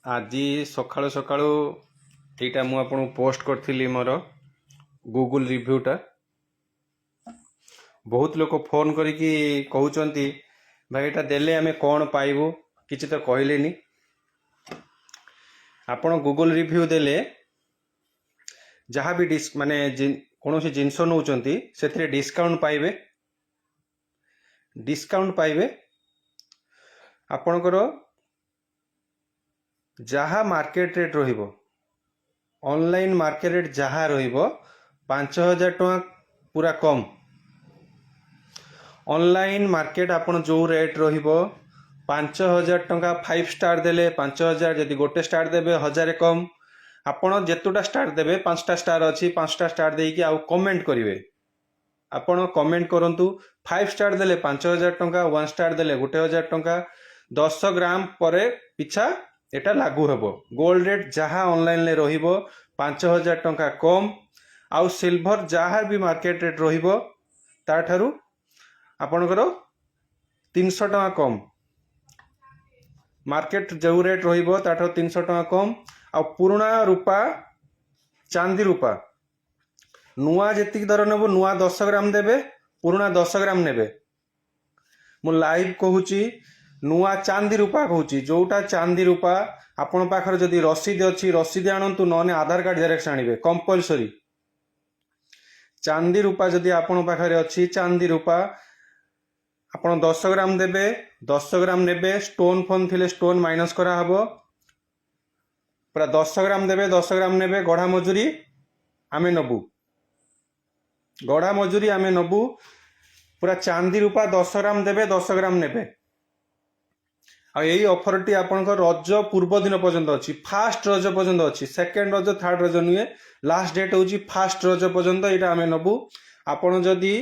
आज सकाळु सकाळु एटा मु आपन पोस्ट करथिली मोर गूगल रिव्यूटा बहुत लोग फोन करिकी कहउचंती भाई एटा देले आमे कोन पाइबो किछि तो कहलेनी। आपन गूगल रिव्यू देले जहाँ भी माने कौन सी जिनस नौचंती से डिस्काउंट पाइबे आपणकर जहाँ मार्केट रेट रहिबो ऑनलाइन मार्केट रेट जहाँ रहिबो 5000 टका पूरा कम। ऑनलाइन मार्केट आपन जो रेट रहिबो 5000 टका 5 स्टार देले 5000 यदि गोटे स्टार देबे 1000 कम। आपण जेतुटा स्टार देबे 5टा स्टार अच्छी 5टा स्टार देकी आउ कमेंट करिवे। आपण कमेंट करंतु 5 स्टार देले 5000 टका 1 स्टार देले 1000 टका 10 ग्राम परे पिछा एटा लागू हेबो। गोल्ड रेट जहाँ ऑनलाइन ले रहिबो 5000 टका कम। आउ सिल्वर जहाँ भी मार्केट रेट रहिबो ताठारु आपणकर 300 टका कम। मार्केट जो रेट रहिबो ताठारु 300 टका कम। आ पुराना रूपा चांदी रूपा नुआ जेतिक दर नेबो नुआ 10 ग्राम देबे पुराना 10 ग्राम नेबे। मु लाइव कहूची नुआ चांदी रूपा कहूची जोटा चांदी रूपा आपण पाखर जदि रसीद अच्छी रसीद आणंतु नने आधार कार्ड जेरेक्स आनिबे कंपलसरी। चांदी रूपा जदि आपण पाखरे अच्छी चांदी रूपा आपण 10 ग्राम देबे 10 ग्राम नेबे। स्टोन फोन थिले स्टोन माइनस करा हबो पूरा 10 ग्राम देबे 10 ग्राम नेबे। गढ़ा मजूरी आमे नबू गढ़ा मजूरी आमे नबू पूरा चांदी रूपा 10 ग्राम देबे 10 ग्राम नेबे। आ यही ऑफर टी आपन रज पूर्व दिन पर्यंत अच्छी फास्ट रज पर्यंत अच्छी सेकेंड रज थर्ड रज नुहे लास्ट डेट हूँ फास्ट रज पर्यंत यहाँ आम नबू। आपड़ जदि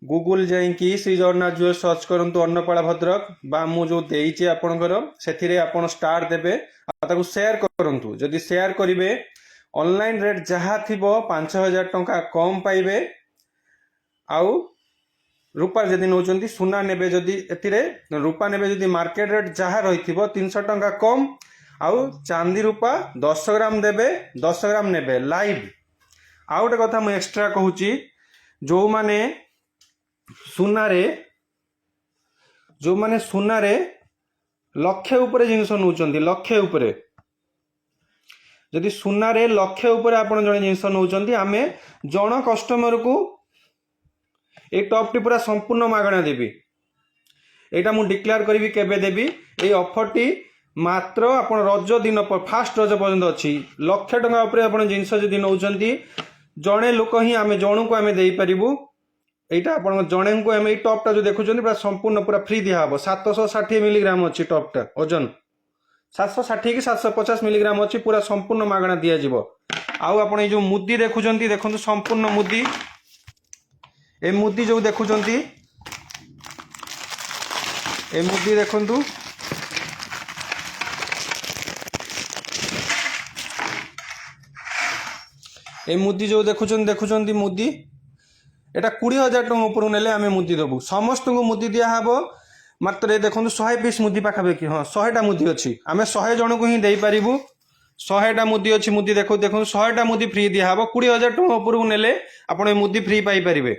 गूगल जाइकी श्री जगन्नाथ ज्वेलर सर्च करंतु अन्नपाड़ा भद्रक बा मु जो देइचे आपणकर सेथिरे आपण स्टार देबे ताकू शेयर करंतु। जदि शेयर करिवे ऑनलाइन रेट जहाँ थिबो 5000 टका कम पाइबे। आउ रूपा जदि नौचंती सुना नेबे जदि एतिरे रूपा नेबे जदि मार्केट रेट जहाँ रही 300 टका कम। आउ चांदी रूपा 10 ग्राम देबे 10 ग्राम नेबे लाइव। आउ गोटे कथा मु एक्स्ट्रा कहूची जो माने सुनारे लक्षे उपरे जिनिस नौचंती लक्षे उपरे जदि सुनारे लक्षे उपरे आपण जने जिनिस नौचंती आमे जण कस्टमर को ए टॉप टी पूरा संपूर्ण मागणा देबी। एटा मु डिक्लेयर करी केबे देबी ए ऑफर टी मात्र आपण रज दिन पर फास्ट रज पर्यंत अच्छी लक्षे टका उपरे आपण जिनिस जदि नौचंती जणे लोक ही आमे जणु को आमे देई परिबु। एटा आपण जणे को आमे ए टॉप टा जो देखुचंती पूरा संपूर्ण पूरा फ्री दिया हबो। 760 मिलीग्राम अच्छी टॉप टा ओजन 760 कि 750 मिलीग्राम अच्छी पूरा संपूर्ण मागणा दिया जिवो। आउ आपण ए जो मुद्दी देखुचंती देखंतु संपूर्ण मुद्दी ए मुद्दी जो देखुचंती ए मुद्दी देखंतु ए मुद्दी जो देखुचंती मुद्दी एटा 20000 टका ऊपर नेले आमे मुद्दी देबू। समस्त को मुद्दी दिया हबो मात्र ए देखंतु 100 पीस मुद्दी पाखाबे कि हां 100 टा मुद्दी अछि आमे 100 जण को ही देई परिबू। 100 टा मुद्दी अछि मुद्दी देखो 100 टा मुद्दी फ्री दिया हबो। 20000 टका ऊपर नेले आपण ए मुद्दी फ्री पाई परिबे।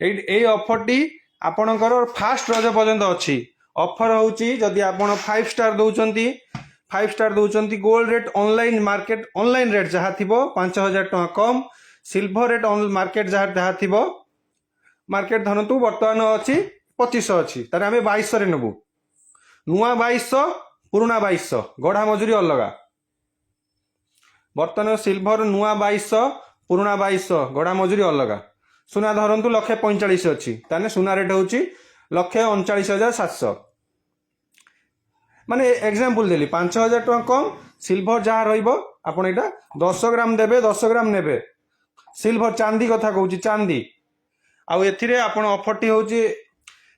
ए ऑफर टी आपणकर फास्ट रज पर्यंत अच्छी ऑफर होची जदि आपण 5 स्टार दउचंती gold rate online market online rate जहाँ थिबो 5000 टका कम। सिल्वर रेट मार्केट जहाँ थिबो मार्केट धरतु वर्तमान अच्छी 2500 अच्छी तार आमे 2200 रे नबू। नुआ 2200 पुराना 2200 गढ़ा मजूरी अलगा। वर्तमान सिल्वर नुआ 2200 पुराना 2200 गढ़ा मजूरी अलगा। सुना धरतु 145 अच्छी ताने सुना रेट हूँ 139,700 माने एग्जांपल देली 5000 टका कम। सिल्वर जहाँ रहिबो आपण एटा 10 ग्राम देबे 10 ग्राम नेबे। सिल्वर चांदी कथा कहूची चांदी आउ एथिरे आपण ऑफर टी होची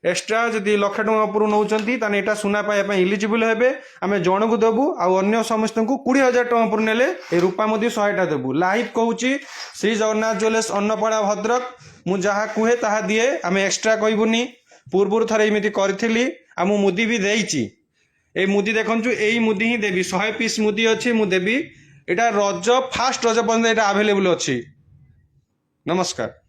एक्स्ट्रा जदि लक्ष टका ऊपर नौचंती ताने एटा सुना पाइबा इलिजिबल हेबे। आमे जण को देबू आउ अन्य समस्त को 20000 टका ऊपर नेले ए रूपा मोदी 100 टा देबू। लाइव कहूची श्री जगन्नाथ ज्वेलर्स अन्नपाड़ा भद्रक मु जहाँ कुहे ताहा दिए आमे एक्स्ट्रा कहबुनी। पूर्व थरे एमिति करथिली आ मु मुदी भी देइची এই ମୁଦି ଦେଖନ୍ତୁ, ଏଇ ମୁଦି ହିଁ ଦେବି, 100 ପିସ୍ ମୁଦି ଅଛି, ମୁଁ ଦେବି। ଏଇଟା ରଜ, ଫାଷ୍ଟ ରଜ ପର୍ଯ୍ୟନ୍ତ ଏଇଟା ଆଭେଲେବୁଲ୍ ଅଛି। ନମସ୍କାର।